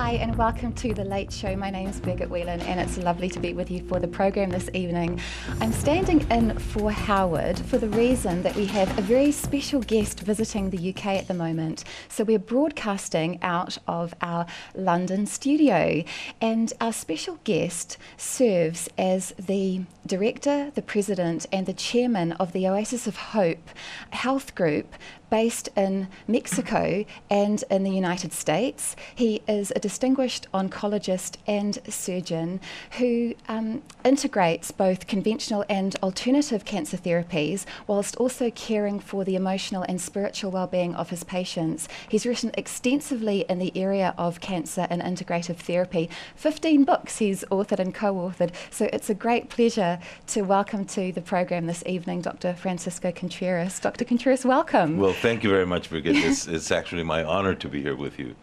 Hi and welcome to The Late Show. My name's Birgit Whelan and it's lovely to be with you for the program this evening. I'm standing in for Howard for the reason that we have a very special guest visiting the UK at the moment. So we're broadcasting out of our London studio, and our special guest serves as the director, the president and the chairman of the Oasis of Hope health group based in Mexico and in the United States. He is a distinguished oncologist and surgeon who integrates both conventional and alternative cancer therapies whilst also caring for the emotional and spiritual well-being of his patients. He's written extensively in the area of cancer and integrative therapy. 15 books he's authored and co-authored, so it's a great pleasure to welcome to the program this evening Dr. Francisco Contreras. Dr. Contreras, welcome. Well, thank you very much, Birgit. It's actually my honor to be here with you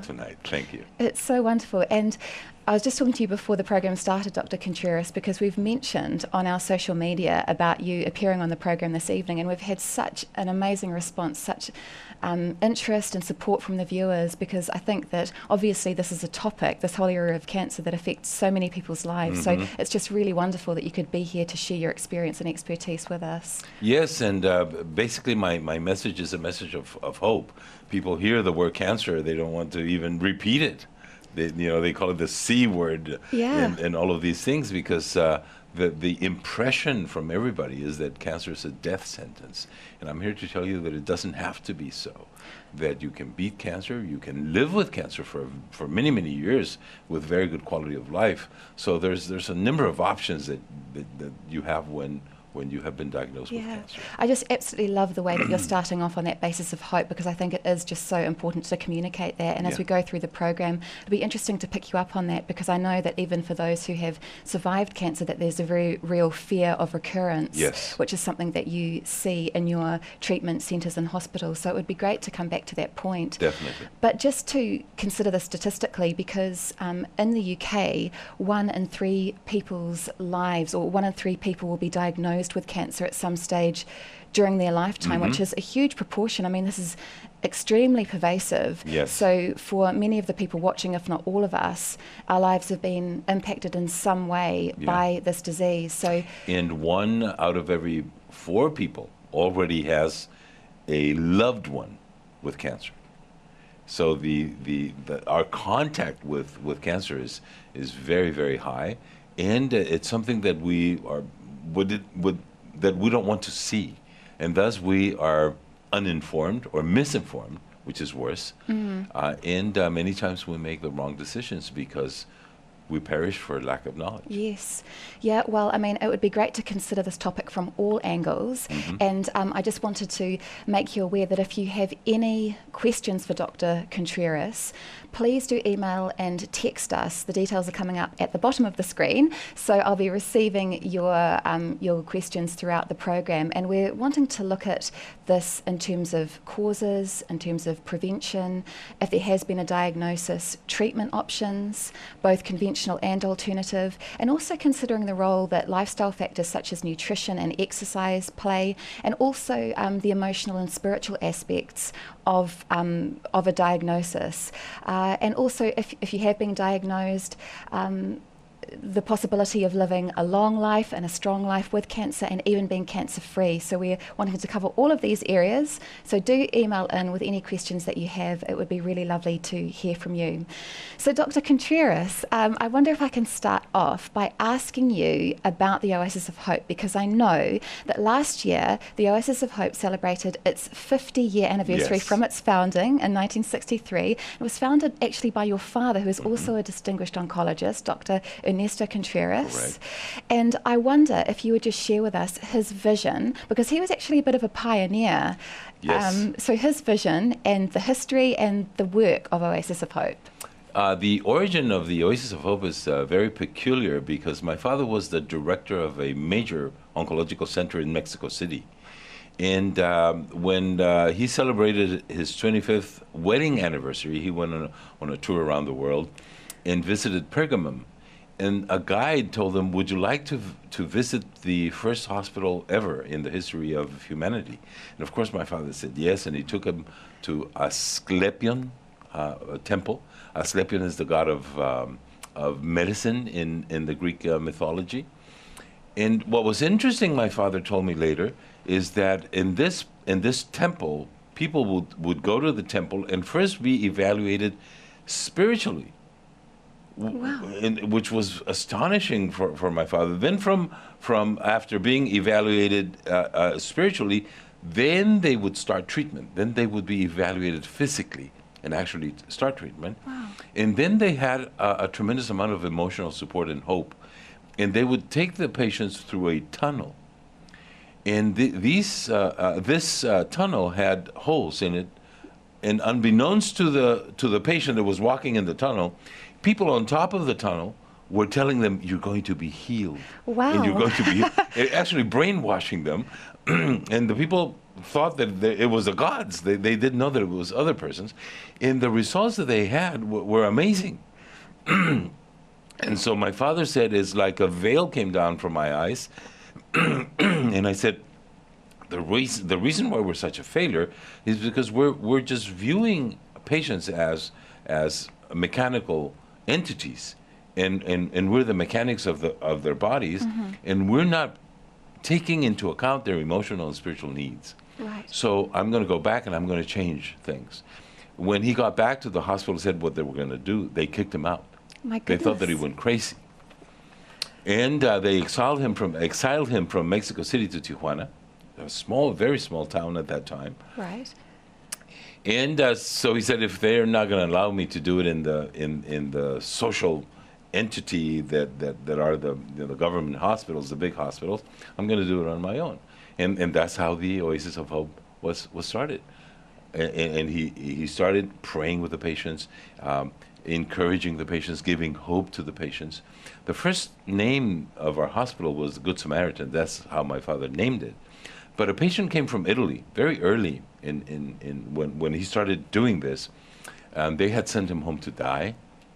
tonight. Thank you. It's so wonderful. And I was just talking to you before the program started, Dr. Contreras, because we've mentioned on our social media about you appearing on the program this evening, and we've had such an amazing response, such interest and support from the viewers, because I think that obviously this is a topic, this whole area of cancer, that affects so many people's lives. So it's just really wonderful that you could be here to share your experience and expertise with us. Yes, and basically my message is a message of hope. People hear the word cancer, they don't want to even repeat it. They call it the C word and all of these things, because the impression from everybody is that cancer is a death sentence. And I'm here to tell you that it doesn't have to be so, that you can beat cancer, you can live with cancer for many, many years with very good quality of life. So there's a number of options that you have when you have been diagnosed with cancer. I just absolutely love the way that you're starting off on that basis of hope, because I think it is just so important to communicate that. And as we go through the program, it'll be interesting to pick you up on that, because I know that even for those who have survived cancer, that there's a very real fear of recurrence, which is something that you see in your treatment centres and hospitals. So it would be great to come back to that point. Definitely. But just to consider this statistically, because in the UK, 1 in 3 people's lives, or 1 in 3 people will be diagnosed with cancer at some stage during their lifetime, which is a huge proportion. I mean, this is extremely pervasive. So for many of the people watching, if not all of us, our lives have been impacted in some way by this disease. So, and 1 out of every 4 people already has a loved one with cancer. So our contact with cancer is very, very high, and it's something that we are that we don't want to see, and thus we are uninformed or misinformed, which is worse. And many times we make the wrong decisions because we perish for lack of knowledge. Yes. Yeah, well, I mean, it would be great to consider this topic from all angles. And I just wanted to make you aware that if you have any questions for Dr. Contreras, please do email and text us. The details are coming up at the bottom of the screen. So I'll be receiving your questions throughout the program. And we're wanting to look at this in terms of causes, in terms of prevention, if there has been a diagnosis, treatment options, both conventional and alternative, and also considering the role that lifestyle factors such as nutrition and exercise play, and also the emotional and spiritual aspects of a diagnosis. And also, if you have been diagnosed, the possibility of living a long life and a strong life with cancer, and even being cancer-free. So we're wanting to cover all of these areas. So do email in with any questions that you have. It would be really lovely to hear from you. So Dr. Contreras, I wonder if I can start off by asking you about the Oasis of Hope, because I know that last year the Oasis of Hope celebrated its 50-year anniversary from its founding in 1963. It was founded actually by your father, who is also a distinguished oncologist, Dr. Contreras. Correct. And I wonder if you would just share with us his vision, because he was actually a bit of a pioneer. So his vision and the history and the work of Oasis of Hope. The origin of the Oasis of Hope is very peculiar, because my father was the director of a major oncological center in Mexico City. And when he celebrated his 25th wedding anniversary, he went on a tour around the world and visited Pergamum. And a guide told him, would you like to visit the first hospital ever in the history of humanity? And of course my father said yes, and he took him to Asclepion temple. Asclepius is the god of medicine in the Greek mythology. And what was interesting, my father told me later, is that in this temple, people would go to the temple and first be evaluated spiritually. Wow. Which was astonishing for my father. Then from after being evaluated spiritually, then they would start treatment. Then they would be evaluated physically and actually start treatment. Wow. And then they had a tremendous amount of emotional support and hope. And they would take the patients through a tunnel. And this tunnel had holes in it. And unbeknownst to the patient that was walking in the tunnel, people on top of the tunnel were telling them, "You're going to be healed." Wow. And you're going to be actually brainwashing them. And the people thought that it was the gods. They didn't know that it was other persons. And the results that they had were amazing. And so my father said, it's like a veil came down from my eyes. And I said, the reason why we're such a failure is because we're just viewing patients as mechanical entities, and we're the mechanics of their bodies, and we're not taking into account their emotional and spiritual needs. Right. So I'm going to go back and I'm going to change things. When he got back to the hospital, said what they were going to do, they kicked him out. My They goodness. thought that he went crazy. And they exiled him from Mexico City to Tijuana, a very small town at that time. Right. And so he said, if they're not going to allow me to do it in the social entity that are the government hospitals, the big hospitals, I'm going to do it on my own. And that's how the Oasis of Hope was started. And he started praying with the patients, encouraging the patients, giving hope to the patients. The first name of our hospital was the Good Samaritan. That's how my father named it. But a patient came from Italy very early when he started doing this. They had sent him home to die,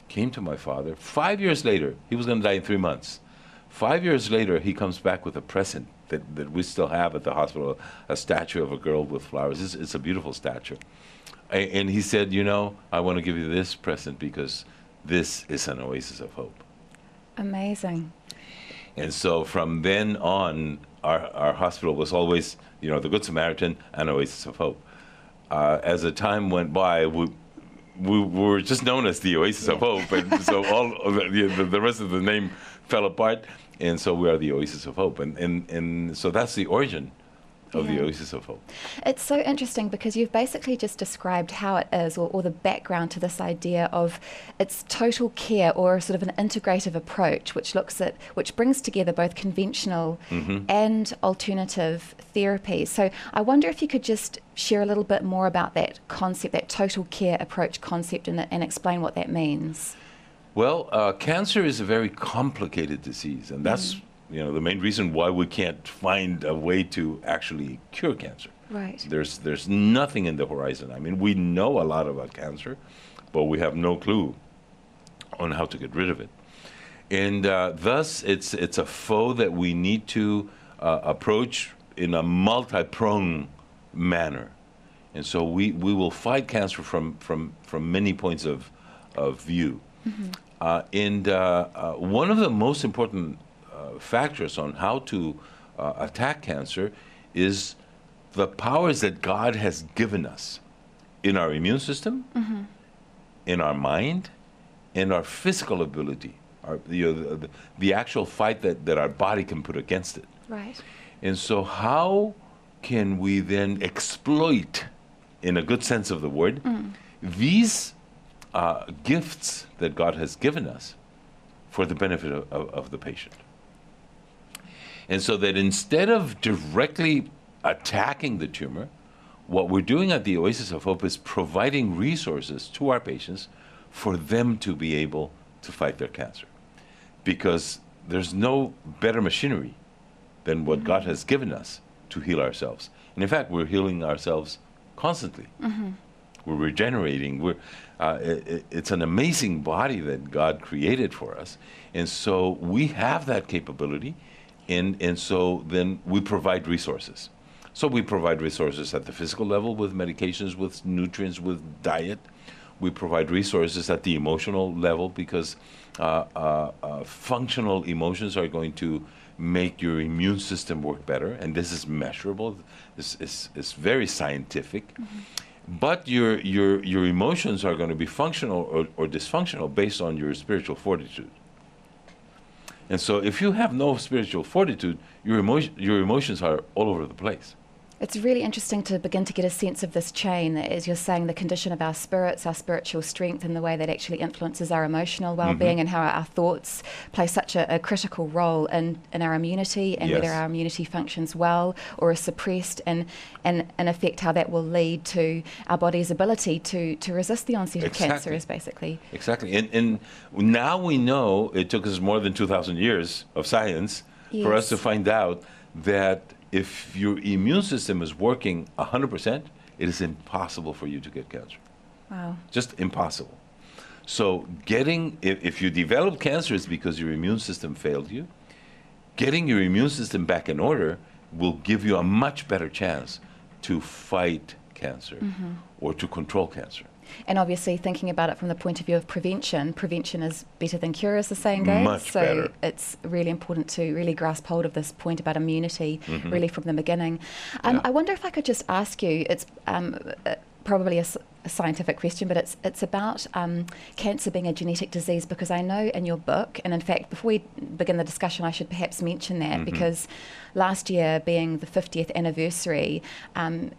came to my father. 5 years later, he was going to die in 3 months. 5 years later, he comes back with a present that we still have at the hospital, a statue of a girl with flowers. It's a beautiful statue. And he said, I want to give you this present because this is an oasis of hope. Amazing. And so from then on, our hospital was always, the Good Samaritan and Oasis of Hope. As the time went by, we were just known as the Oasis of Hope, and so all of the rest of the name fell apart, and so we are the Oasis of Hope. And so that's the origin of the Oasis of Hope. It's so interesting because you've basically just described how it is, or the background to this idea of its total care, or sort of an integrative approach, which brings together both conventional and alternative therapies. So I wonder if you could just share a little bit more about that concept, that total care approach concept, and explain what that means. Well, cancer is a very complicated disease, and that's the main reason why we can't find a way to actually cure cancer. Right. There's nothing in the horizon. I mean, we know a lot about cancer, but we have no clue on how to get rid of it. And thus, it's a foe that we need to approach in a multi-pronged manner. And so we will fight cancer from many points of view. And one of the most important factors on how to attack cancer is the powers that God has given us in our immune system, in our mind, in our physical ability, the actual fight that our body can put against it. Right. And so how can we then exploit, in a good sense of the word, these gifts that God has given us for the benefit of the patient? And so that instead of directly attacking the tumor, what we're doing at the Oasis of Hope is providing resources to our patients for them to be able to fight their cancer. Because there's no better machinery than what God has given us to heal ourselves. And in fact, we're healing ourselves constantly. We're regenerating. It's an amazing body that God created for us. And so we have that capability. And so then we provide resources. So we provide resources at the physical level with medications, with nutrients, with diet. We provide resources at the emotional level because functional emotions are going to make your immune system work better, and this is measurable. It's very scientific. But your emotions are going to be functional or dysfunctional based on your spiritual fortitude. And so if you have no spiritual fortitude, your emotions are all over the place. It's really interesting to begin to get a sense of this chain, as you're saying, the condition of our spirits, our spiritual strength, and the way that actually influences our emotional well-being, and how our thoughts play such a critical role in our immunity, and whether our immunity functions well or is suppressed, and in effect how that will lead to our body's ability to resist the onset of cancer, is basically. Exactly. And now we know, it took us more than 2,000 years of science for us to find out that if your immune system is working 100%, it is impossible for you to get cancer. Wow. Just impossible. So if you develop cancer, it's because your immune system failed you. Getting your immune system back in order will give you a much better chance to fight cancer or to control cancer. And obviously, thinking about it from the point of view of prevention is better than cure, as the saying goes. Much better. So it's really important to really grasp hold of this point about immunity, really from the beginning. I wonder if I could just ask you, it's probably a scientific question, but it's about cancer being a genetic disease, because I know in your book, and in fact, before we begin the discussion, I should perhaps mention that, because last year being the 50th anniversary,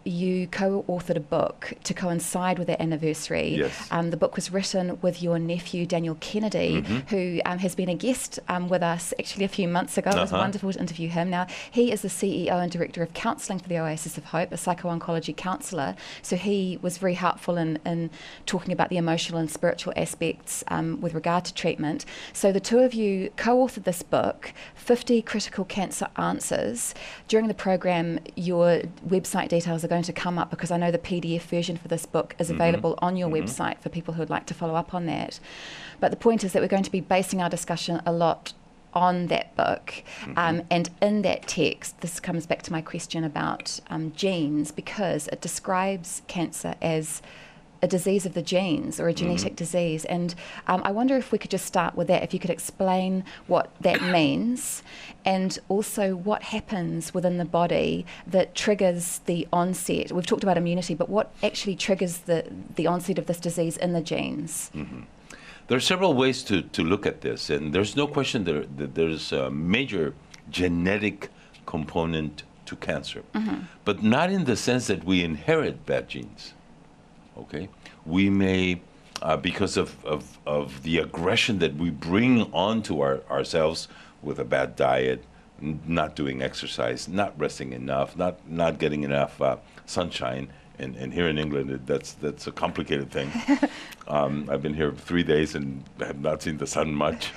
you co-authored a book to coincide with that anniversary. Yes. The book was written with your nephew, Daniel Kennedy, who has been a guest with us actually a few months ago. It was wonderful to interview him. Now, he is the CEO and Director of Counselling for the Oasis of Hope, a psycho-oncology counsellor, so he was very helpful in talking about the emotional and spiritual aspects with regard to treatment. So the two of you co-authored this book, 50 Critical Cancer Answers. During the program, your website details are going to come up, because I know the PDF version for this book is available on your website for people who would like to follow up on that. But the point is that we're going to be basing our discussion a lot on that book, and in that text, this comes back to my question about genes, because it describes cancer as a disease of the genes, or a genetic disease. And I wonder if we could just start with that, if you could explain what that means, and also what happens within the body that triggers the onset. We've talked about immunity, but what actually triggers the onset of this disease in the genes? There are several ways to look at this, and there's no question that there's a major genetic component to cancer, but not in the sense that we inherit bad genes. Okay, we may, because of the aggression that we bring onto ourselves with a bad diet, not doing exercise, not resting enough, not getting enough sunshine, and here in England, that's a complicated thing. I've been here 3 days and have not seen the sun much,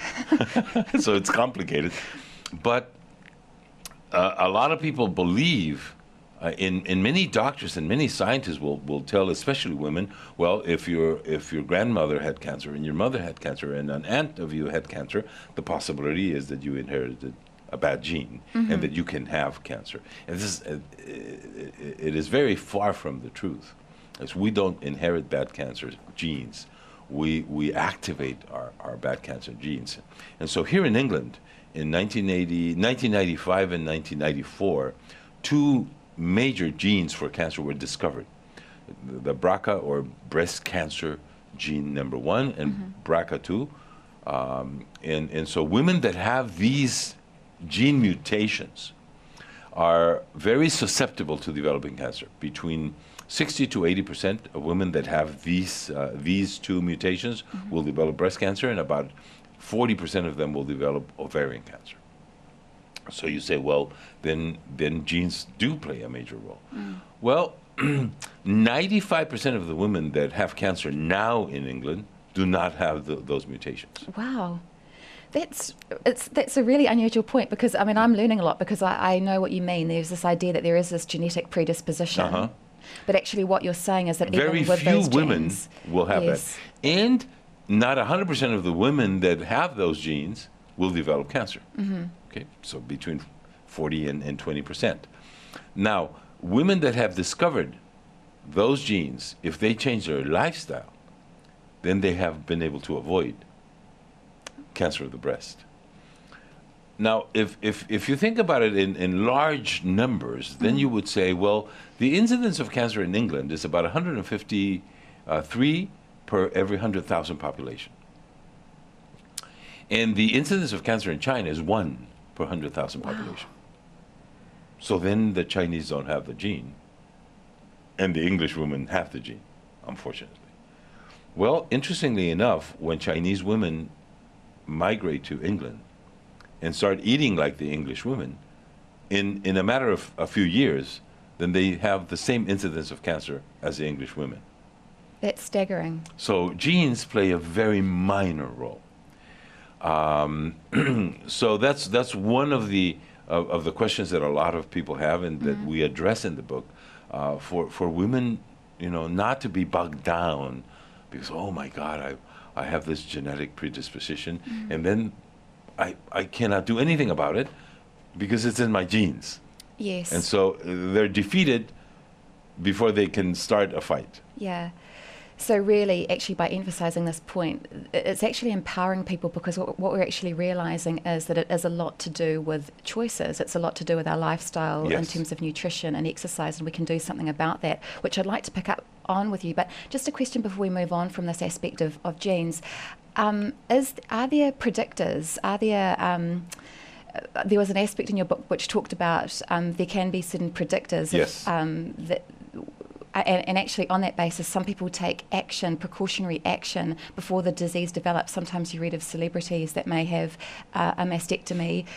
so it's complicated. But a lot of people believe. In many doctors and many scientists will tell, especially women, well, if your grandmother had cancer and your mother had cancer and an aunt of you had cancer, the possibility is that you inherited a bad gene and that you can have cancer. And it is very far from the truth, as we don't inherit bad cancer genes. We activate our bad cancer genes. And so here in England, in 1995 and 1994, two major genes for cancer were discovered. The BRCA, or breast cancer gene number 1, and BRCA2. And so women that have these gene mutations are very susceptible to developing cancer. Between 60 to 80% of women that have these two mutations will develop breast cancer, and about 40% of them will develop ovarian cancer. So you say, well, then genes do play a major role. Well, 95% of the women that have cancer now in England do not have those mutations. Wow. That's a really unusual point, because, I mean, I'm learning a lot, because I know what you mean. There's this idea that there is this genetic predisposition. But actually what you're saying is that very even with few those women genes, will have that. And not 100% of the women that have those genes will develop cancer. Okay, so between 40 and 20%. Now, women that have discovered those genes, if they change their lifestyle, then they have been able to avoid cancer of the breast. Now, if you think about it in large numbers, then you would say, well, the incidence of cancer in England is about 153 per every 100,000 population. And the incidence of cancer in China is 1 per 100,000 population. So then the Chinese don't have the gene, and the English women have the gene, unfortunately. Well, interestingly enough, when Chinese women migrate to England and start eating like the English women, in a matter of a few years, then they have the same incidence of cancer as the English women. That's staggering. So genes play a very minor role. So that's one of the questions that a lot of people have, and that we address in the book, for women, not to be bogged down because, oh my God, I have this genetic predisposition, and then I cannot do anything about it because it's in my genes. Yes. And so they're defeated before they can start a fight. Yeah. So really, actually, by emphasising this point, it's actually empowering people, because what we're actually realising is that it is a lot to do with choices. It's a lot to do with our lifestyle in terms of nutrition and exercise, and we can do something about that, which I'd like to pick up on with you. But just a question before we move on from this aspect of genes. Are there predictors? Are there... there was an aspect in your book which talked about there can be certain predictors. Yes. And actually, on that basis, some people take action, precautionary action, before the disease develops. Sometimes you read of celebrities that may have a mastectomy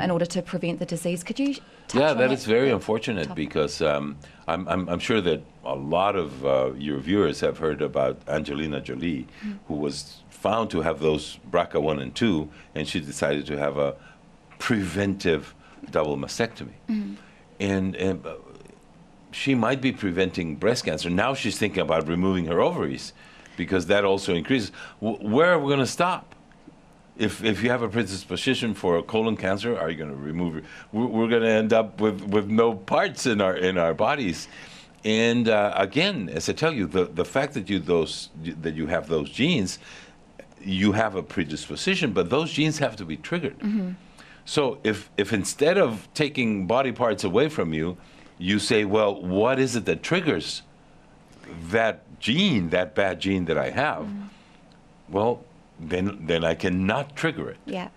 in order to prevent the disease. Could you touch on that is very unfortunate topic? because I'm sure that a lot of your viewers have heard about Angelina Jolie, who was found to have those BRCA1 and 2, and she decided to have a preventive double mastectomy. And she might be preventing breast cancer. Now she's thinking about removing her ovaries, because that also increases. Where are we going to stop? If you have a predisposition for colon cancer, are you going to remove it? We're going to end up with no parts in our bodies. And again, as I tell you, the fact that you have those genes, you have a predisposition, but those genes have to be triggered. So if instead of taking body parts away from you, you say, well, what is it that triggers that gene, that bad gene that I have? Well, then I cannot trigger it. Yeah.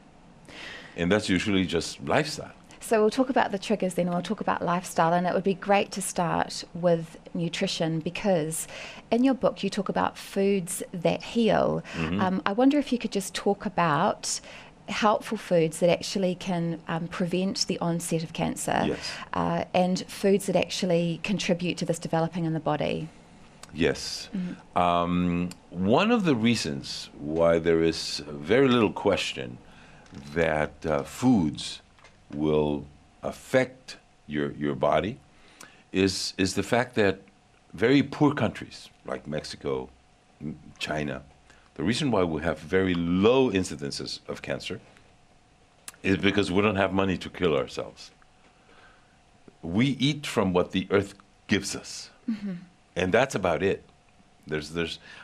And that's usually just lifestyle. So we'll talk about the triggers then, and we'll talk about lifestyle, and it would be great to start with nutrition, because in your book you talk about foods that heal. I wonder if you could just talk about helpful foods that actually can prevent the onset of cancer, and foods that actually contribute to this developing in the body. Yes. One of the reasons why there is very little question that foods will affect your body is the fact that very poor countries like Mexico, China, the reason why we have very low incidences of cancer is because we don't have money to kill ourselves. We eat from what the earth gives us, and that's about it.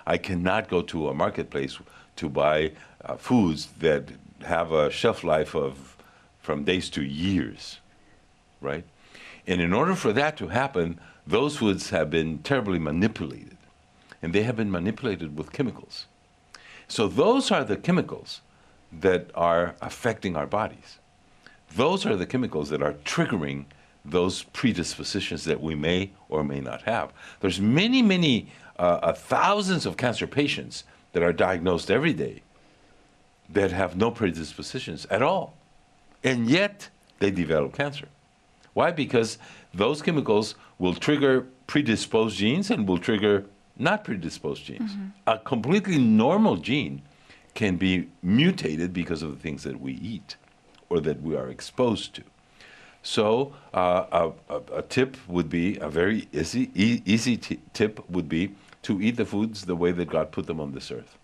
I cannot go to a marketplace to buy foods that have a shelf life of from days to years, right? And in order for that to happen, those foods have been terribly manipulated, and they have been manipulated with chemicals. So those are the chemicals that are affecting our bodies. Those are the chemicals that are triggering those predispositions that we may or may not have. There's many thousands of cancer patients that are diagnosed every day that have no predispositions at all, and yet they develop cancer. Why? Because those chemicals will trigger predisposed genes and will trigger not predisposed genes. A completely normal gene can be mutated because of the things that we eat or that we are exposed to. So a tip would be, a very easy tip would be to eat the foods the way that God put them on this earth.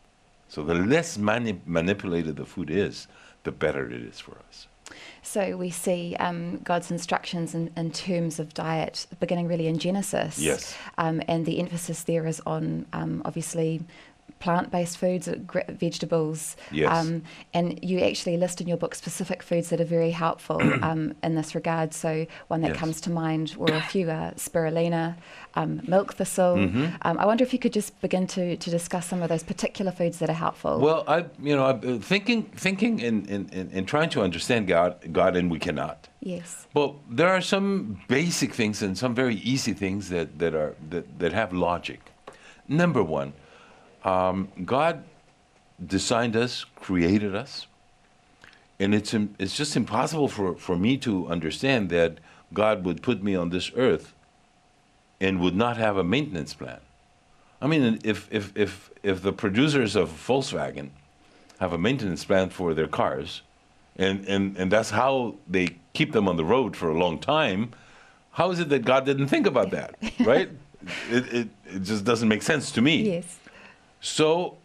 So the less manipulated the food is, the better it is for us. So we see God's instructions in terms of diet beginning really in Genesis. Yes. And the emphasis there is on obviously plant-based foods, vegetables, Yes. and you actually list in your book specific foods that are very helpful in this regard. So one that Yes. comes to mind, or a few, are spirulina, milk thistle. Mm-hmm. I wonder if you could just begin to discuss some of those particular foods that are helpful. Well, I've been thinking in trying to understand God, and we cannot. Yes. Well, there are some basic things and some very easy things that have logic. Number one, God designed us, created us, and it's just impossible for me to understand that God would put me on this earth and would not have a maintenance plan. I mean, if the producers of Volkswagen have a maintenance plan for their cars, and that's how they keep them on the road for a long time, how is it that God didn't think about that, right? It just doesn't make sense to me. Yes. So,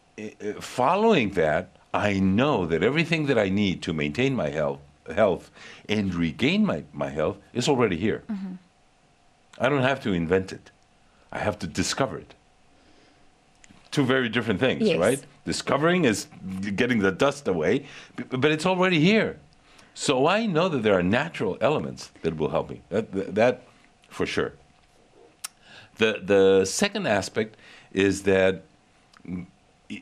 following that, I know that everything that I need to maintain my health and regain my health is already here. Mm-hmm. I don't have to invent it. I have to discover it. Two very different things, Yes. right? Discovering is getting the dust away, but it's already here. So I know that there are natural elements that will help me. That for sure. The second aspect is that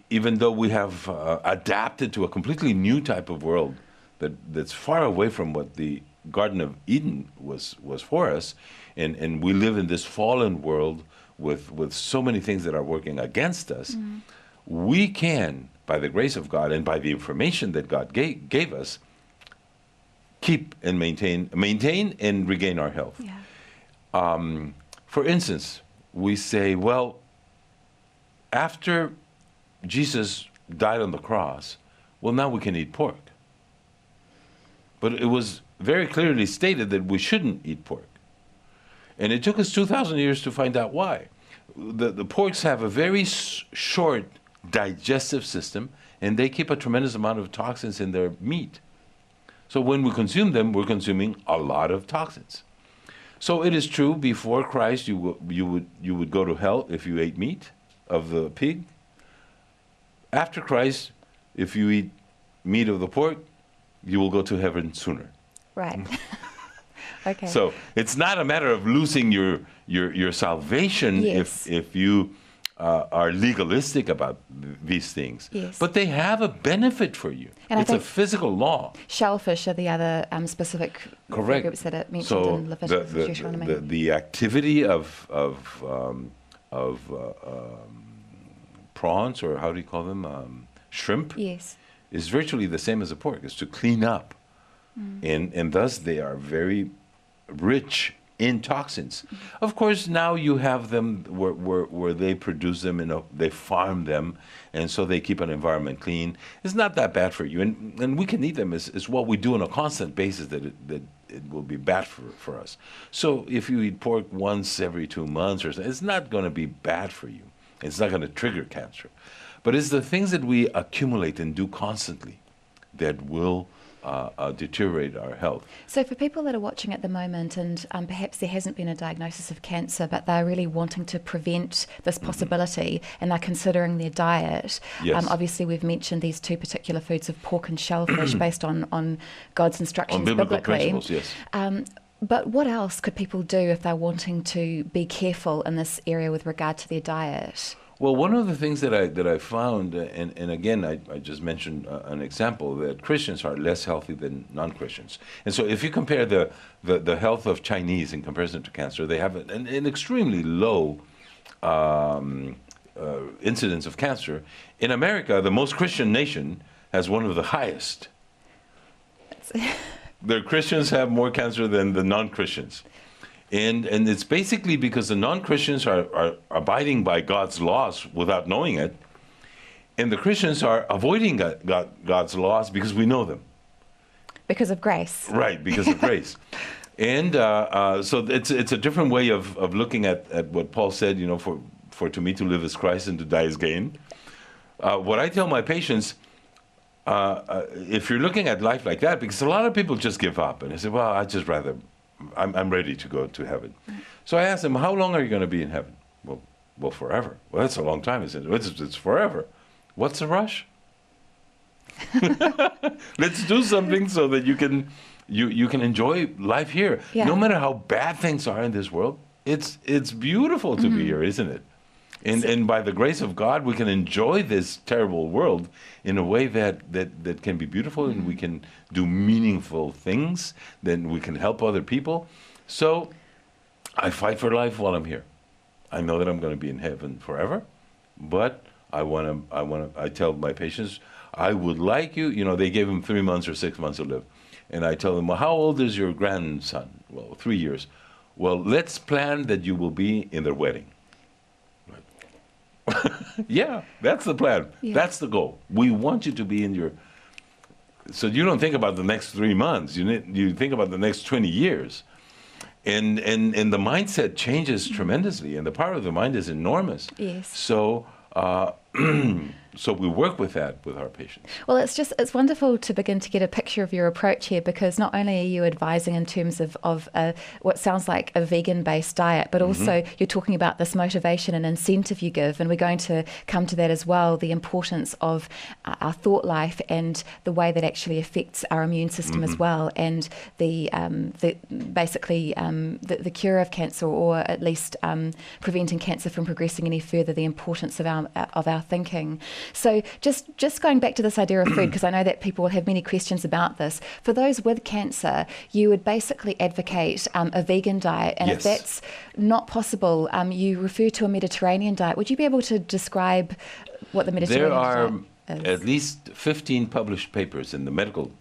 even though we have adapted to a completely new type of world that's far away from what the Garden of Eden was for us, and we live in this fallen world with so many things that are working against us, we can, by the grace of God and by the information that God gave us, keep and maintain and regain our health. Yeah. For instance, we say, well, after Jesus died on the cross, well, now we can eat pork. But it was very clearly stated that we shouldn't eat pork. And it took us 2,000 years to find out why. The porks have a very short digestive system, and they keep a tremendous amount of toxins in their meat. So when we consume them, we're consuming a lot of toxins. So it is true, before Christ, you would go to hell if you ate meat of the pig. After Christ, if you eat meat of the pork, you will go to heaven sooner. Right. Okay. So it's not a matter of losing your salvation. Yes. if you are legalistic about these things. Yes. But they have a benefit for you. And it's a physical law. Shellfish are the other specific Correct. groups that are mentioned So in Leviticus and Deuteronomy. the activity of prawns, or how do you call them, shrimp, Yes. is virtually the same as a pork. It's to clean up, and thus they are very rich in toxins. Of course, now you have them where they produce them, they farm them, and so they keep an environment clean. It's not that bad for you, and we can eat them as what we do on a constant basis, that it will be bad for us. So if you eat pork once every 2 months or so, it's not going to be bad for you. It's not going to trigger cancer. But it's the things that we accumulate and do constantly that will deteriorate our health. So for people that are watching at the moment, and perhaps there hasn't been a diagnosis of cancer, but they're really wanting to prevent this possibility, and they're considering their diet, Yes. obviously we've mentioned these two particular foods of pork and shellfish based on God's instructions On biblical biblically. principles, yes. But what else could people do if they're wanting to be careful in this area with regard to their diet? Well, one of the things that I found, and again, I just mentioned an example, that Christians are less healthy than non-Christians. And so if you compare the health of Chinese in comparison to cancer, they have an extremely low incidence of cancer. In America, the most Christian nation has one of the highest. The Christians have more cancer than the non-Christians. And it's basically because the non-Christians are abiding by God's laws without knowing it, and the Christians are avoiding God's laws because we know them. Because of grace. Right, because of grace. And so it's a different way of looking at what Paul said, for to me to live is Christ and to die is gain. What I tell my patients, if you're looking at life like that, because a lot of people just give up, and they say, well, I'd just rather... I'm ready to go to heaven. So I asked them, how long are you going to be in heaven? Well, Well, forever. Well, that's a long time, isn't it? It's forever. What's the rush? Let's do something so that you can enjoy life here. Yeah. No matter how bad things are in this world, it's beautiful to be here, isn't it? And by the grace of God, we can enjoy this terrible world in a way that can be beautiful, and we can do meaningful things. Then we can help other people. So I fight for life while I'm here. I know that I'm going to be in heaven forever, but I tell my patients, I would like you, they gave him 3 months or 6 months to live. And I tell them, well, how old is your grandson? Well, 3 years. Well, let's plan that you will be in their wedding. Yeah, that's the plan. Yeah. That's the goal. We want you to be in your... So you don't think about the next 3 months. You think about the next 20 years. And the mindset changes tremendously, and the power of the mind is enormous. Yes. So so we work with that with our patients. Well, it's wonderful to begin to get a picture of your approach here, because not only are you advising in terms of what sounds like a vegan-based diet, but also you're talking about this motivation and incentive you give, and we're going to come to that as well, the importance of our thought life and the way that actually affects our immune system as well, and the cure of cancer, or at least preventing cancer from progressing any further, the importance of our thinking. So just going back to this idea of food, because I know that people will have many questions about this. For those with cancer, you would basically advocate a vegan diet, and if that's not possible, you refer to a Mediterranean diet. Would you be able to describe what the Mediterranean diet is? There are at least 15 published papers in the medical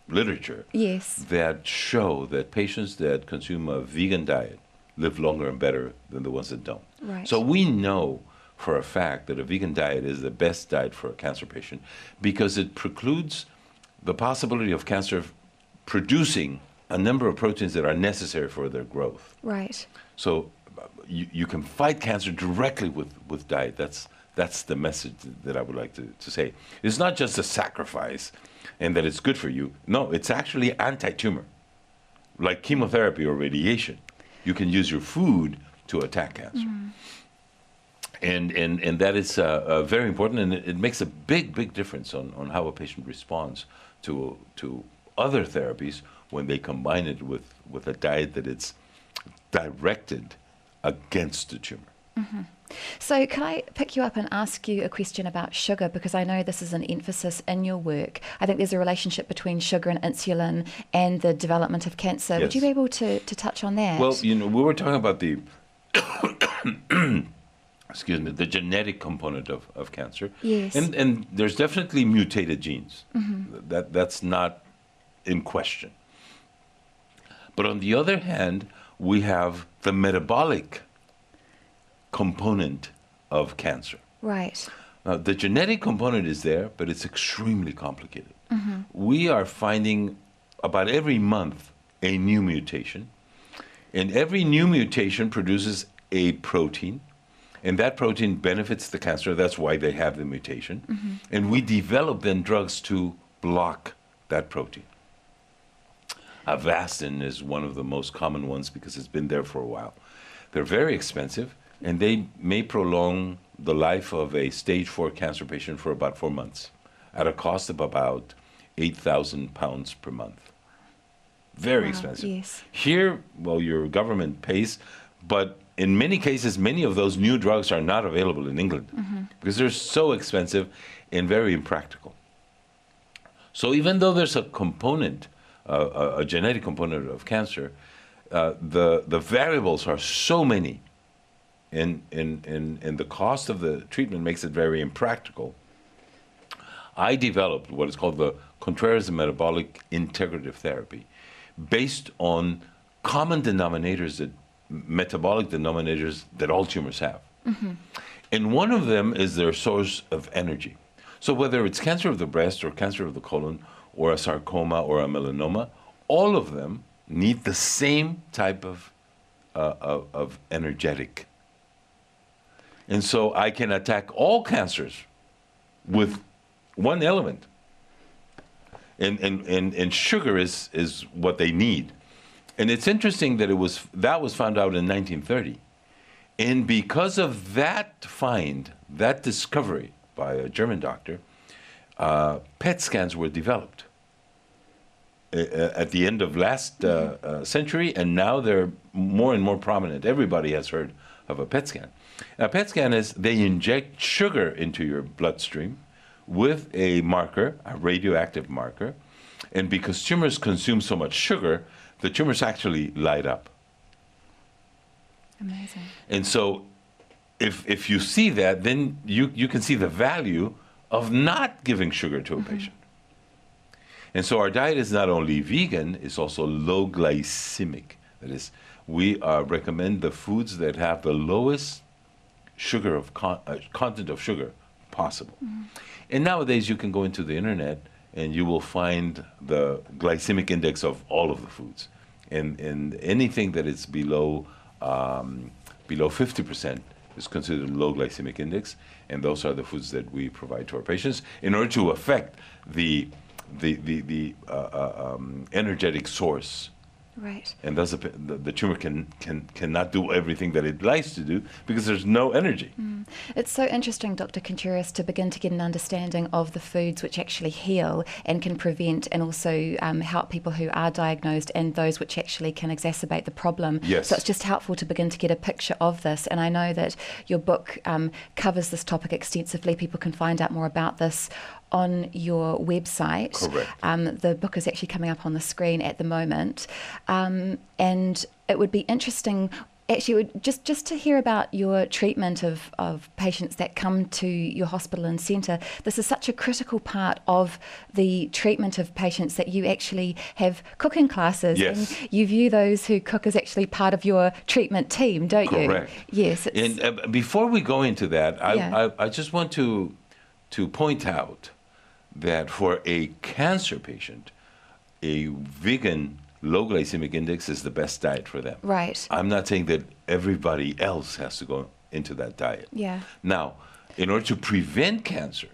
literature that show that patients that consume a vegan diet live longer and better than the ones that don't. Right. So we know for a fact that a vegan diet is the best diet for a cancer patient, because it precludes the possibility of cancer producing a number of proteins that are necessary for their growth. Right. So you can fight cancer directly with diet. That's the message that I would like to say. It's not just a sacrifice and that it's good for you. No, it's actually anti-tumor, like chemotherapy or radiation. You can use your food to attack cancer. And that is very important, and it makes a big difference on how a patient responds to other therapies when they combine it with a diet that it's directed against the tumor. So could I pick you up and ask you a question about sugar, because I know this is an emphasis in your work. I think there's a relationship between sugar and insulin and the development of cancer. Yes. Would you be able to touch on that? Well, we were talking about the excuse me, the genetic component of cancer. Yes. And there's definitely mutated genes. That's not in question. But on the other hand, we have the metabolic component of cancer. Right. Now, the genetic component is there, but it's extremely complicated. We are finding about every month a new mutation, and every new mutation produces a protein, and that protein benefits the cancer. That's why they have the mutation. And we develop then drugs to block that protein. Avastin is one of the most common ones because it's been there for a while. They're very expensive, and they may prolong the life of a stage 4 cancer patient for about 4 months at a cost of about 8,000 pounds per month. Very expensive. Yes. Here, well, your government pays, but in many cases, many of those new drugs are not available in England because they're so expensive and very impractical. So even though there's a component, a genetic component of cancer, the variables are so many, and the cost of the treatment makes it very impractical. I developed what is called the Contreras metabolic integrative therapy, based on common denominators, metabolic denominators that all tumors have. And one of them is their source of energy. So whether it's cancer of the breast or cancer of the colon or a sarcoma or a melanoma, all of them need the same type of energetic. And so I can attack all cancers with one element. And sugar is what they need. And it's interesting that that was found out in 1930. And because of that find, that discovery by a German doctor, PET scans were developed at the end of last century, and now they're more and more prominent. Everybody has heard of a PET scan. A PET scan is they inject sugar into your bloodstream with a marker, a radioactive marker, and because tumors consume so much sugar, the tumors actually light up. Amazing. And so if you see that, then you can see the value of not giving sugar to a patient. And so our diet is not only vegan, it's also low glycemic. That is, we recommend the foods that have the lowest sugar of content of sugar possible. And nowadays you can go into the internet and you will find the glycemic index of all of the foods. And anything that is below 50% is considered low glycemic index, and those are the foods that we provide to our patients in order to affect the energetic source. Right. And thus the tumor cannot do everything that it likes to do because there's no energy. It's so interesting, Dr. Contreras, to begin to get an understanding of the foods which actually heal and can prevent and also help people who are diagnosed, and those which actually can exacerbate the problem. Yes. So it's just helpful to begin to get a picture of this. And I know that your book covers this topic extensively. People can find out more about this on your website. Correct. The book is actually coming up on the screen at the moment. And it would be interesting, actually, just to hear about your treatment of patients that come to your hospital and centre. This is such a critical part of the treatment of patients that you actually have cooking classes. Yes. And you view those who cook as actually part of your treatment team, don't you? Correct. Yes. And before we go into that, I just want to point out that for a cancer patient, a vegan low glycemic index is the best diet for them. Right. I'm not saying that everybody else has to go into that diet. Yeah. Now, in order to prevent cancer,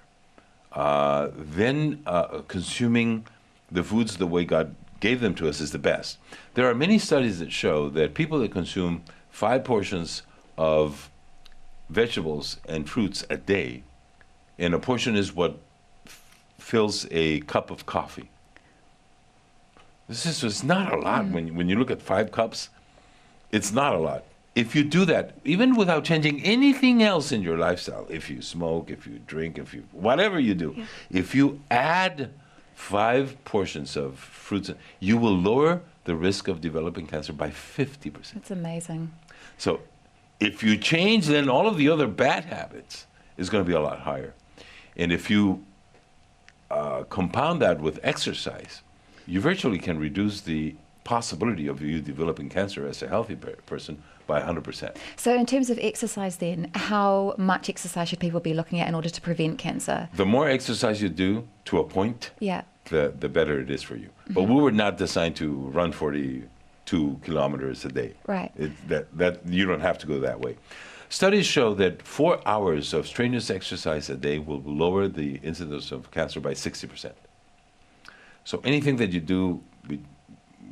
then consuming the foods the way God gave them to us is the best. There are many studies that show that people that consume 5 portions of vegetables and fruits a day, and a portion is what fills a cup of coffee. This is not a lot. When you look at 5 cups, it's not a lot. If you do that, even without changing anything else in your lifestyle, if you smoke, if you drink, whatever you do, if you add 5 portions of fruits, you will lower the risk of developing cancer by 50%. That's amazing. So if you change, then all of the other bad habits is going to be a lot higher. And if you compound that with exercise, you virtually can reduce the possibility of you developing cancer as a healthy person by 100%. So in terms of exercise then, how much exercise should people be looking at in order to prevent cancer? The more exercise you do to a point, the better it is for you. But we were not designed to run 42 kilometers a day. Right. That you don't have to go that way. Studies show that 4 hours of strenuous exercise a day will lower the incidence of cancer by 60%. So anything that you do,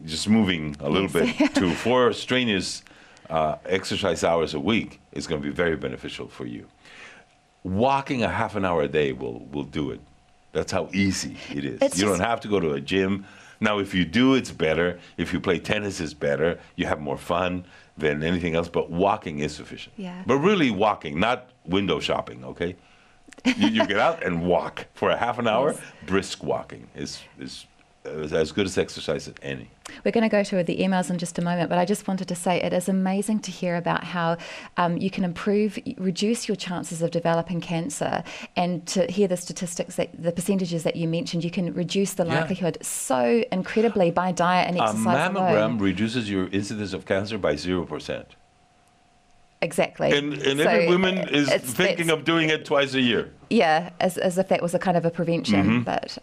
just moving a little bit to 4 strenuous exercise hours a week is going to be very beneficial for you. Walking a half an hour a day will do it. That's how easy it is. You don't have to go to a gym. Now, if you do, it's better. If you play tennis, it's better. You have more fun than anything else, but walking is sufficient. Yeah. But really walking, not window shopping, okay? You get out and walk for a half an hour. Brisk walking is as good as exercise as any. We're going to go to the emails in just a moment, but I just wanted to say it is amazing to hear about how you can reduce your chances of developing cancer, and to hear the statistics, the percentages that you mentioned. You can reduce the likelihood so incredibly by diet and exercise alone. A mammogram reduces your incidence of cancer by 0%. Exactly. And every woman is thinking of doing it twice a year. Yeah, as if that was a kind of a prevention. But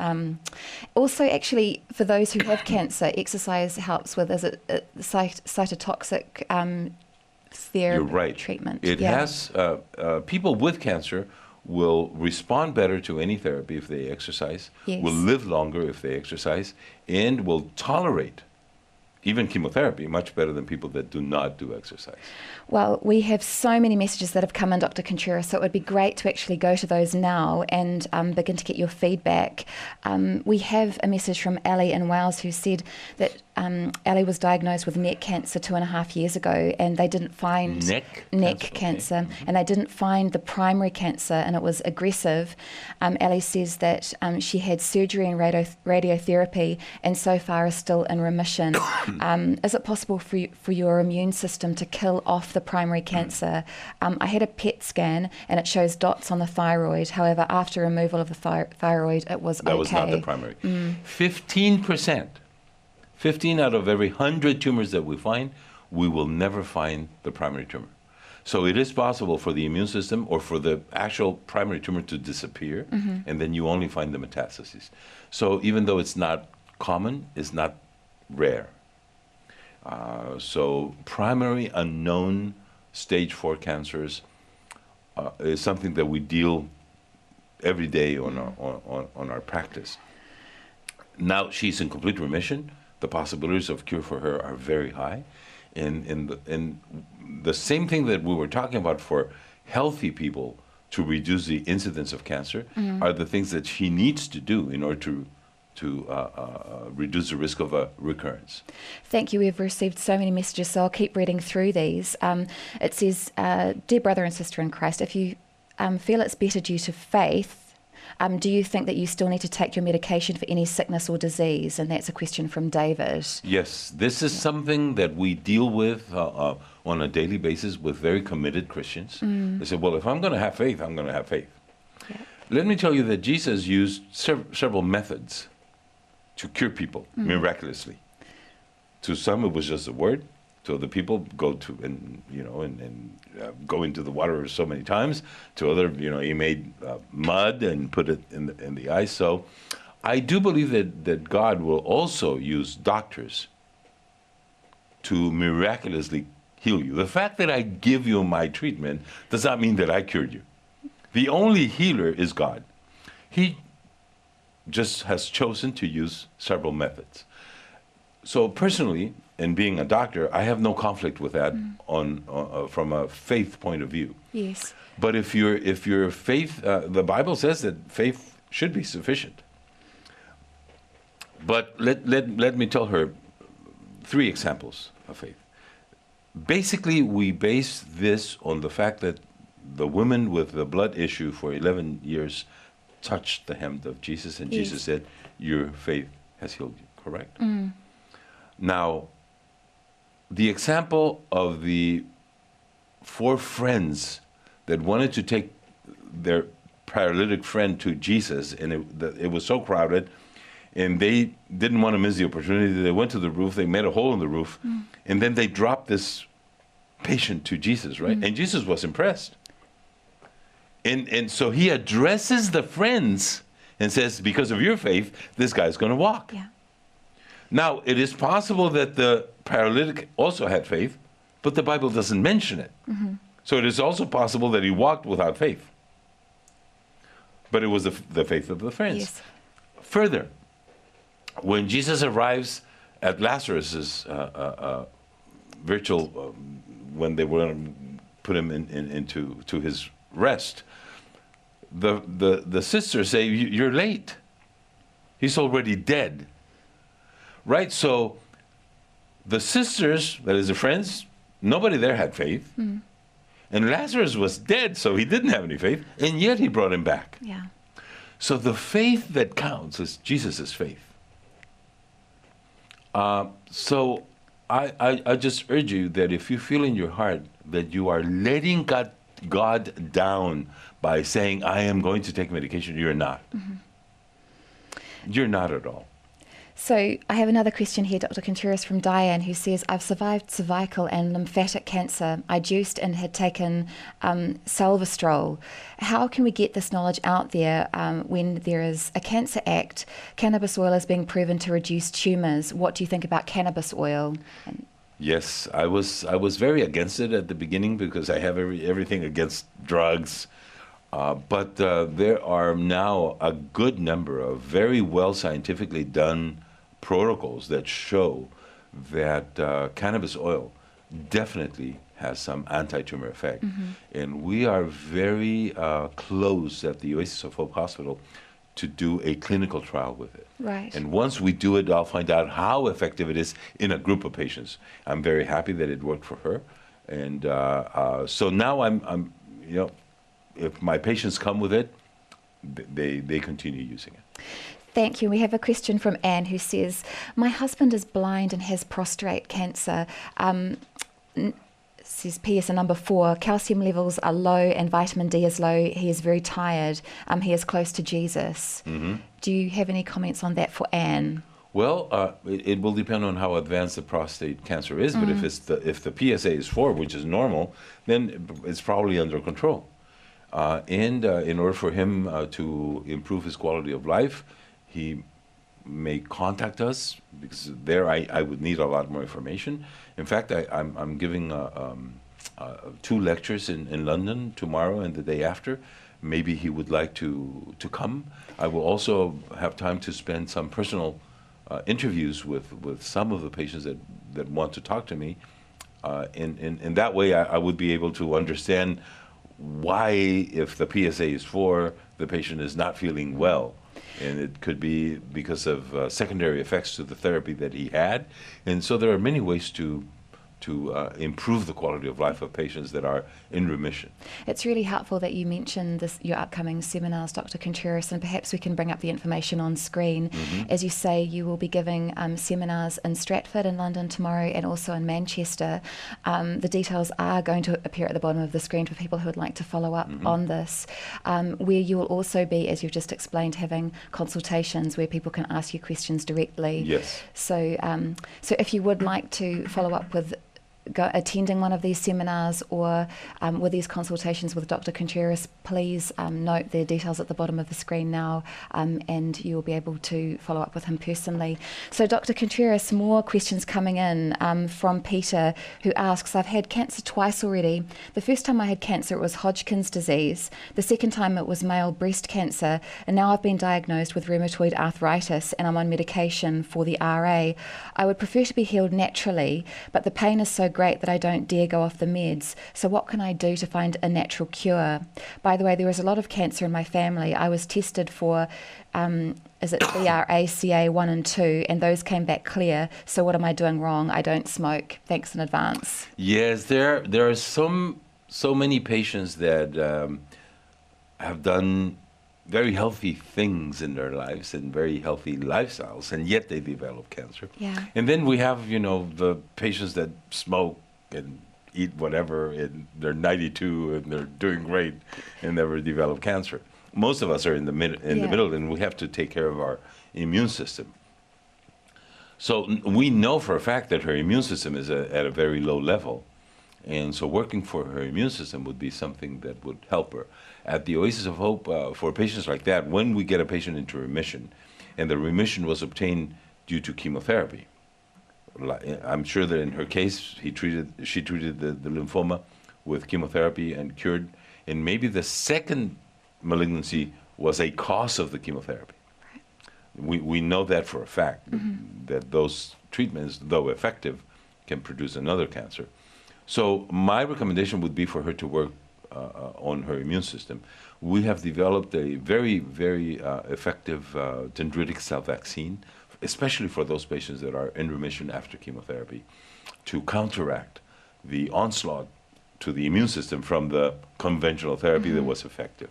also, actually, for those who have cancer, exercise helps with, is it cytotoxic therapy? You're right. Treatment. It has, people with cancer will respond better to any therapy if they exercise, will live longer if they exercise, and will tolerate even chemotherapy, much better than people that do not do exercise. Well, we have so many messages that have come in, Dr. Contreras, so it would be great to actually go to those now and begin to get your feedback. We have a message from Ali in Wales who said that Ali was diagnosed with neck cancer 2.5 years ago, and they didn't find neck cancer, okay. And they didn't find the primary cancer, and it was aggressive. Ali says that she had surgery and radiotherapy, and so far is still in remission. Is it possible for your immune system to kill off the primary cancer? I had a PET scan, and it shows dots on the thyroid. However, after removal of the thyroid, it was okay. That was not the primary. 15%. 15 out of every 100 tumors that we find, we will never find the primary tumor. So it is possible for the immune system or for the actual primary tumor to disappear, and then you only find the metastases. So even though it's not common, it's not rare. So primary unknown stage 4 cancers is something that we deal every day on our practice. Now she's in complete remission. The possibilities of cure for her are very high. And the same thing that we were talking about for healthy people to reduce the incidence of cancer are the things that she needs to do in order to reduce the risk of a recurrence. Thank you. We've received so many messages, so I'll keep reading through these. It says, dear brother and sister in Christ, if you feel it's better due to faith, do you think that you still need to take your medication for any sickness or disease? And that's a question from David. Yes, this is something that we deal with on a daily basis with very committed Christians. They say, well, if I'm going to have faith, I'm going to have faith. Yeah. Let me tell you that Jesus used several methods to cure people miraculously. To some, it was just a word. To other people, go into the water so many times. To other, he made mud and put it in the ice. So I do believe that God will also use doctors to miraculously heal you. The fact that I give you my treatment does not mean that I cured you. The only healer is God. He just has chosen to use several methods. So personally, in being a doctor, I have no conflict with that from a faith point of view. Yes. But if your faith, the Bible says that faith should be sufficient. But let me tell her 3 examples of faith. Basically, we base this on the fact that the woman with the blood issue for 11 years touched the hem of Jesus, and Jesus said, your faith has healed you, correct? Now, the example of the 4 friends that wanted to take their paralytic friend to Jesus, and it was so crowded, and they didn't want to miss the opportunity. They went to the roof, they made a hole in the roof, and then they dropped this patient to Jesus, right? And Jesus was impressed. And so he addresses the friends and says, because of your faith, this guy's going to walk. Yeah. Now, it is possible that the paralytic also had faith, but the Bible doesn't mention it. So it is also possible that he walked without faith. But it was the faith of the friends. Yes. Further, when Jesus arrives at Lazarus's virtual, when they were going to put him into his rest, the sisters say, you're late. He's already dead. Right? So the sisters, that is the friends, nobody there had faith. And Lazarus was dead, so he didn't have any faith, and yet he brought him back. Yeah. So the faith that counts is Jesus' faith. So I just urge you that if you feel in your heart that you are letting God down by saying, I am going to take medication, you're not. You're not at all. So I have another question here, Dr. Contreras, from Diane, who says, I've survived cervical and lymphatic cancer. I juiced and had taken salvestrol. How can we get this knowledge out there when there is a Cancer Act? Cannabis oil is being proven to reduce tumours. What do you think about cannabis oil? Yes, I was very against it at the beginning because I have everything against drugs. But there are now a good number of very well scientifically done protocols that show that cannabis oil definitely has some anti-tumor effect. And we are very close at the Oasis of Hope Hospital to do a clinical trial with it. Right. And once we do it, I'll find out how effective it is in a group of patients. I'm very happy that it worked for her. And so now I'm, you know, if my patients come with it, they continue using it. Thank you. We have a question from Anne who says, my husband is blind and has prostate cancer. Says PSA number 4, calcium levels are low and vitamin D is low. He is very tired. He is close to Jesus. Do you have any comments on that for Anne? Well, it will depend on how advanced the prostate cancer is, but if the PSA is 4, which is normal, then it's probably under control. And in order for him to improve his quality of life, he may contact us, because there I would need a lot more information. In fact, I'm giving 2 lectures in London tomorrow and the day after. Maybe he would like to come. I will also have time to spend some personal interviews with some of the patients that want to talk to me. In that way, I would be able to understand why, if the PSA is 4, the patient is not feeling well. And it could be because of secondary effects to the therapy that he had. And so there are many ways to improve the quality of life of patients that are in remission. It's really helpful that you mentioned your upcoming seminars, Dr. Contreras, and perhaps we can bring up the information on screen. As you say, you will be giving seminars in Stratford in London tomorrow and also in Manchester. The details are going to appear at the bottom of the screen for people who would like to follow up on this, where you will also be, as you've just explained, having consultations where people can ask you questions directly. Yes. So if you would like to follow up with attending one of these seminars or with these consultations with Dr. Contreras, please note the details at the bottom of the screen now, and you'll be able to follow up with him personally. So Dr. Contreras, more questions coming in from Peter, who asks, I've had cancer twice already. The first time I had cancer, it was Hodgkin's disease. The second time it was male breast cancer, and now I've been diagnosed with rheumatoid arthritis and I'm on medication for the RA. I would prefer to be healed naturally, but the pain is so great that I don't dare go off the meds. So what can I do to find a natural cure? By the way, there is a lot of cancer in my family. I was tested for, is it BRCA 1 and 2, and those came back clear. So what am I doing wrong? I don't smoke. Thanks in advance. Yes, there are so many patients that have done very healthy things in their lives and very healthy lifestyles, and yet they develop cancer. Yeah. And then we have, the patients that smoke and eat whatever, and they're 92 and they're doing great and never develop cancer. Most of us are in the middle, and we have to take care of our immune system. So we know for a fact that her immune system is at a very low level. And so working for her immune system would be something that would help her. At the Oasis of Hope, for patients like that, when we get a patient into remission, and the remission was obtained due to chemotherapy, I'm sure that in her case, she treated the lymphoma with chemotherapy and cured, and maybe the second malignancy was a cause of the chemotherapy. We know that for a fact, that those treatments, though effective, can produce another cancer. So my recommendation would be for her to work on her immune system. We have developed a very, very effective dendritic cell vaccine, especially for those patients that are in remission after chemotherapy, to counteract the onslaught to the immune system from the conventional therapy that was effective.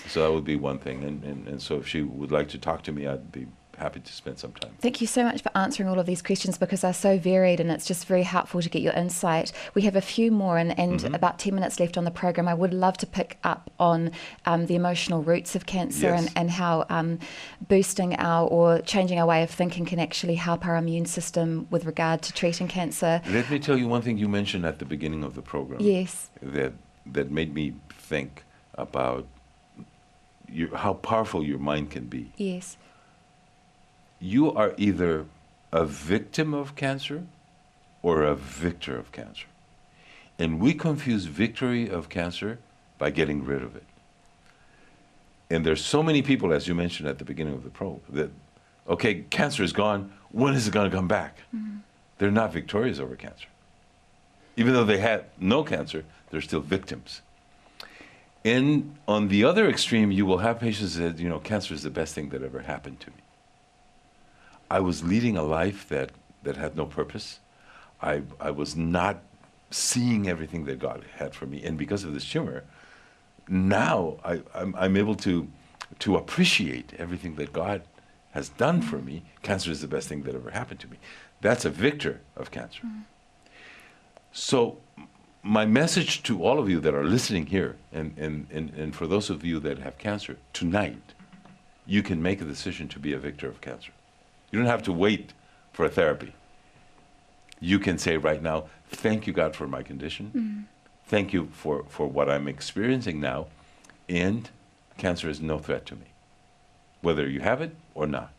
So that would be one thing. And so if she would like to talk to me, I'd be happy to spend some time. Thank you so much for answering all of these questions, because they're so varied and it's just very helpful to get your insight. We have a few more and about 10 minutes left on the program. I would love to pick up on the emotional roots of cancer and how boosting or changing our way of thinking can actually help our immune system with regard to treating cancer. Let me tell you one thing you mentioned at the beginning of the program. Yes. That made me think about how powerful your mind can be. Yes. You are either a victim of cancer or a victor of cancer. And we confuse victory of cancer by getting rid of it. And there's so many people, as you mentioned at the beginning of the program, that, okay, cancer is gone, when is it going to come back? they're not victorious over cancer. Even though they had no cancer, they're still victims. And on the other extreme, you will have patients that, cancer is the best thing that ever happened to me. I was leading a life that had no purpose. I was not seeing everything that God had for me. And because of this tumor, now I'm able to appreciate everything that God has done for me. Cancer is the best thing that ever happened to me. That's a victor of cancer. So my message to all of you that are listening here, and for those of you that have cancer, tonight, you can make a decision to be a victor of cancer. You don't have to wait for a therapy. You can say right now, thank you, God, for my condition. Thank you for what I'm experiencing now, and cancer is no threat to me, whether you have it or not.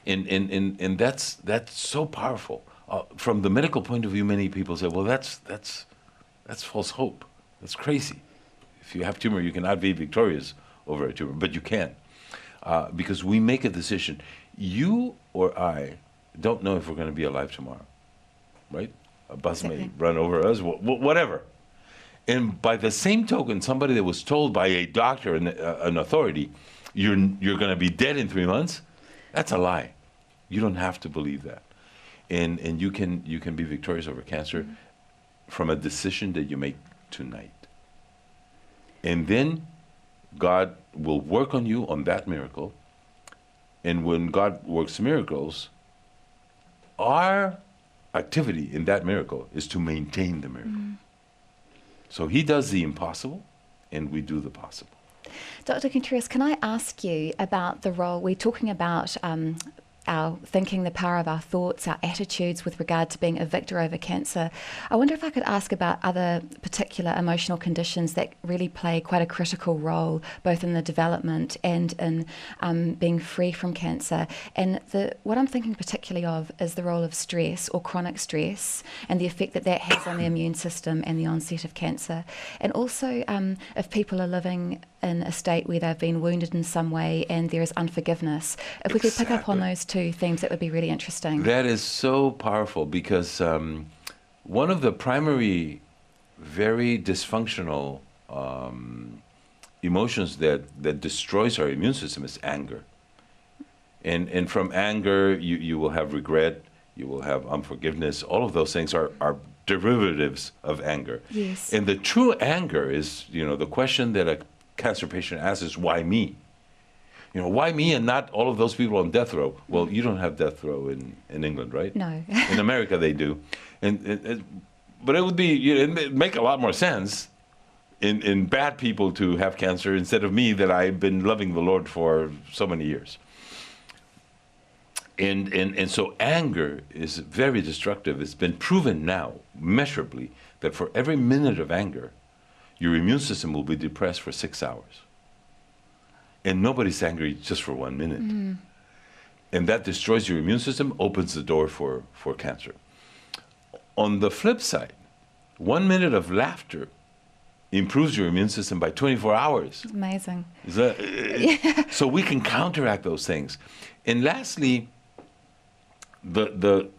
And that's so powerful. From the medical point of view, many people say, well, that's false hope. That's crazy. If you have tumor, you cannot be victorious over a tumor, but you can. Because we make a decision. You or I don't know if we're going to be alive tomorrow, right? A bus may run over us, whatever. And by the same token, somebody that was told by a doctor and an authority, you're going to be dead in 3 months, that's a lie. You don't have to believe that. And you can be victorious over cancer from a decision that you make tonight. And then God will work on you on that miracle. And when God works miracles, our activity in that miracle is to maintain the miracle. So he does the impossible, and we do the possible. Dr. Contreras, can I ask you about the role, we're talking about our thinking, the power of our thoughts, our attitudes with regard to being a victor over cancer. I wonder if I could ask about other particular emotional conditions that really play quite a critical role, both in the development and in being free from cancer. And what I'm thinking particularly of is the role of stress or chronic stress and the effect that has on the immune system and the onset of cancer. And also if people are living in a state where they've been wounded in some way and there is unforgiveness. If we could pick up on those two themes, that would be really interesting. That is so powerful because one of the primary, very dysfunctional emotions that destroys our immune system is anger. And from anger, you will have regret, you will have unforgiveness. All of those things are derivatives of anger. Yes. And the true anger is, the question that a cancer patient asks is, why me? Why me and not all of those people on death row? Well, you don't have death row in England, right? No. In America, they do. But it would be, it'd make a lot more sense in bad people to have cancer instead of me that I've been loving the Lord for so many years. And so anger is very destructive. It's been proven now, measurably, that for every minute of anger, your immune system will be depressed for 6 hours. And nobody's angry just for 1 minute. And that destroys your immune system, opens the door for cancer. On the flip side, 1 minute of laughter improves your immune system by 24 hours. Amazing. So we can counteract those things. And lastly, the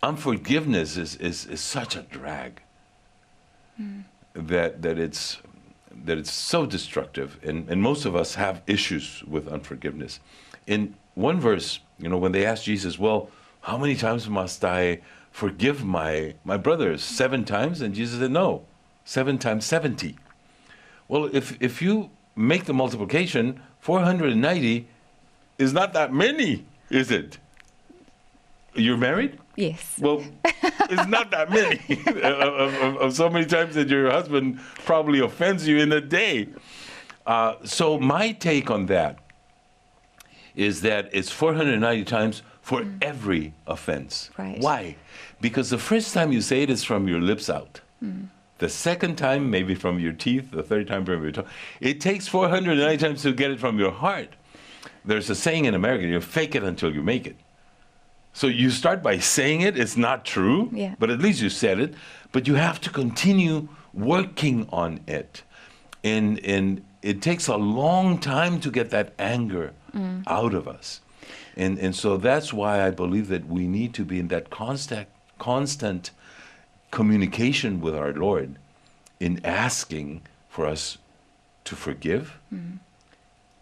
unforgiveness is such a drag. That it's so destructive, and most of us have issues with unforgiveness. In one verse, when they asked Jesus, well, how many times must I forgive my brothers? 7 times? And Jesus said, no, 7 times 70. Well, if you make the multiplication, 490 is not that many, is it? You're married? Yes. Well, it's not that many of so many times that your husband probably offends you in a day. So my take on that is that it's 490 times for every offense. Right. Why? Because the first time you say it is from your lips out. The second time, maybe from your teeth. The third time from your tongue. It takes 490 times to get it from your heart. There's a saying in America, you fake it until you make it. So you start by saying it, it's not true, but at least you said it. But you have to continue working on it. And it takes a long time to get that anger out of us. And so that's why I believe that we need to be in that constant communication with our Lord in asking for us to forgive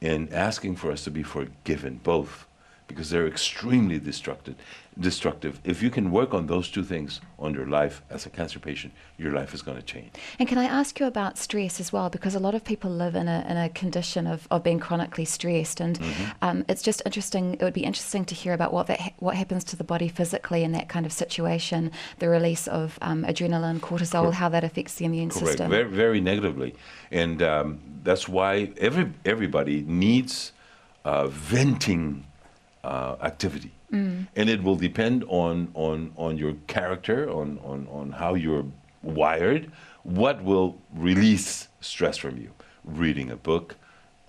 and asking for us to be forgiven, both, because they're extremely destructive. If you can work on those two things on your life as a cancer patient, your life is going to change. And can I ask you about stress as well? Because a lot of people live in a condition of being chronically stressed, and it's just interesting. It would be interesting to hear about what happens to the body physically in that kind of situation. The release of adrenaline, cortisol, how that affects the immune system. Very, very negatively, and that's why everybody needs venting activity. And it will depend on your character, on how you're wired, what will release stress from you. Reading a book,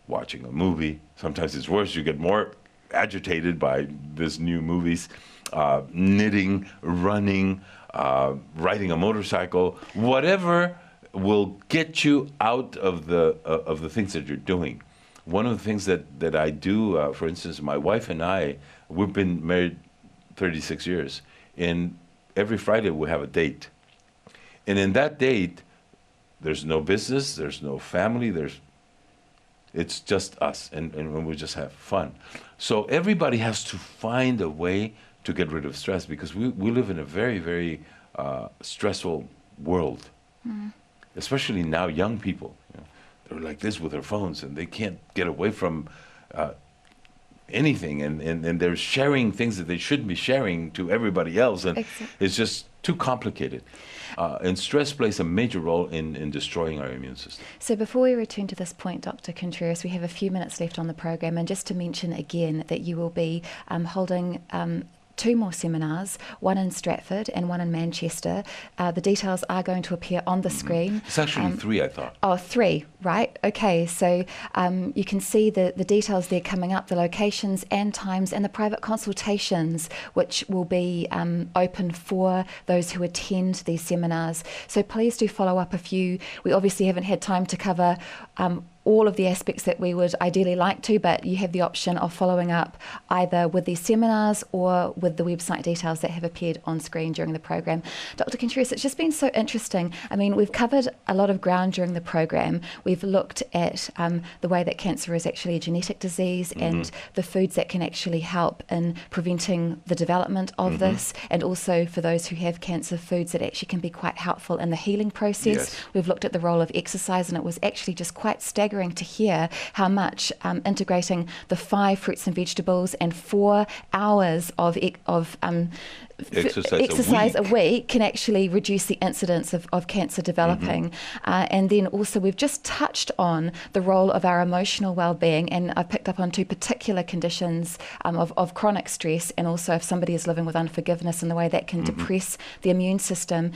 watching a movie. Sometimes it's worse. You get more agitated by these new movies. Knitting, running, riding a motorcycle, whatever will get you out of the things that you're doing. One of the things that I do, for instance, my wife and I, we've been married 36 years, and every Friday we have a date. And in that date, there's no business, there's no family, it's just us, and we just have fun. So everybody has to find a way to get rid of stress, because we live in a very, very stressful world, especially now young people. They're like this with their phones, and they can't get away from anything, and they're sharing things that they shouldn't be sharing to everybody else, and it's just too complicated. And stress plays a major role in destroying our immune system. So before we return to this point, Dr. Contreras, we have a few minutes left on the program, and just to mention again that you will be holding 2 more seminars, one in Stratford and one in Manchester. The details are going to appear on the screen. It's actually 3, I thought. Oh, 3, right. Okay, so you can see the details there coming up, the locations and times, and the private consultations, which will be open for those who attend these seminars. So please do follow up we obviously haven't had time to cover all of the aspects that we would ideally like to, but you have the option of following up either with these seminars or with the website details that have appeared on screen during the program. Dr. Contreras, it's just been so interesting. I mean, we've covered a lot of ground during the program. We've looked at the way that cancer is actually a genetic disease and the foods that can actually help in preventing the development of this, and also for those who have cancer, foods that actually can be quite helpful in the healing process. Yes. We've looked at the role of exercise, and it was actually just quite staggering to hear how much integrating the 5 fruits and vegetables and 4 hours of exercise a week can actually reduce the incidence of cancer developing. And then also we've just touched on the role of our emotional well-being, and I've picked up on 2 particular conditions of chronic stress, and also if somebody is living with unforgiveness and the way that can depress the immune system.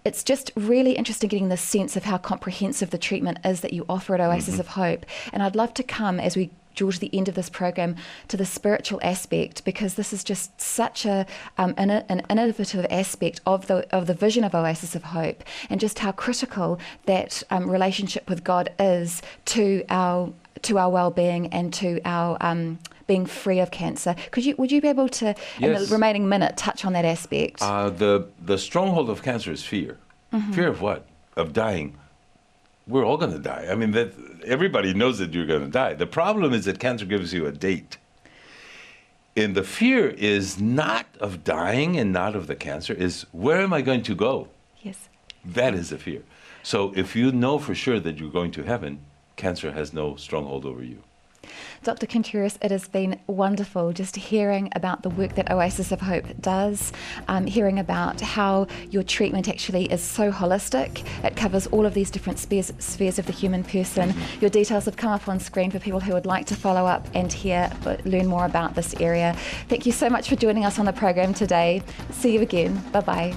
It's just really interesting getting this sense of how comprehensive the treatment is that you offer at Oasis of Hope. And I'd love to come, as we draw to the end of this program, to the spiritual aspect, because this is just such an innovative aspect of the vision of Oasis of Hope, and just how critical that relationship with God is to our well-being and to our being free of cancer. Would you be able to, in the remaining minute, touch on that aspect? The stronghold of cancer is fear. Fear of what? Of dying. We're all going to die. I mean, everybody knows that you're going to die. The problem is that cancer gives you a date. And the fear is not of dying and not of the cancer, is where am I going to go? Yes. That is the fear. So if you know for sure that you're going to heaven, cancer has no stronghold over you. Dr. Contreras, it has been wonderful just hearing about the work that Oasis of Hope does, hearing about how your treatment actually is so holistic. It covers all of these different spheres of the human person. Your details have come up on screen for people who would like to follow up and learn more about this area. Thank you so much for joining us on the program today. See you again. Bye-bye.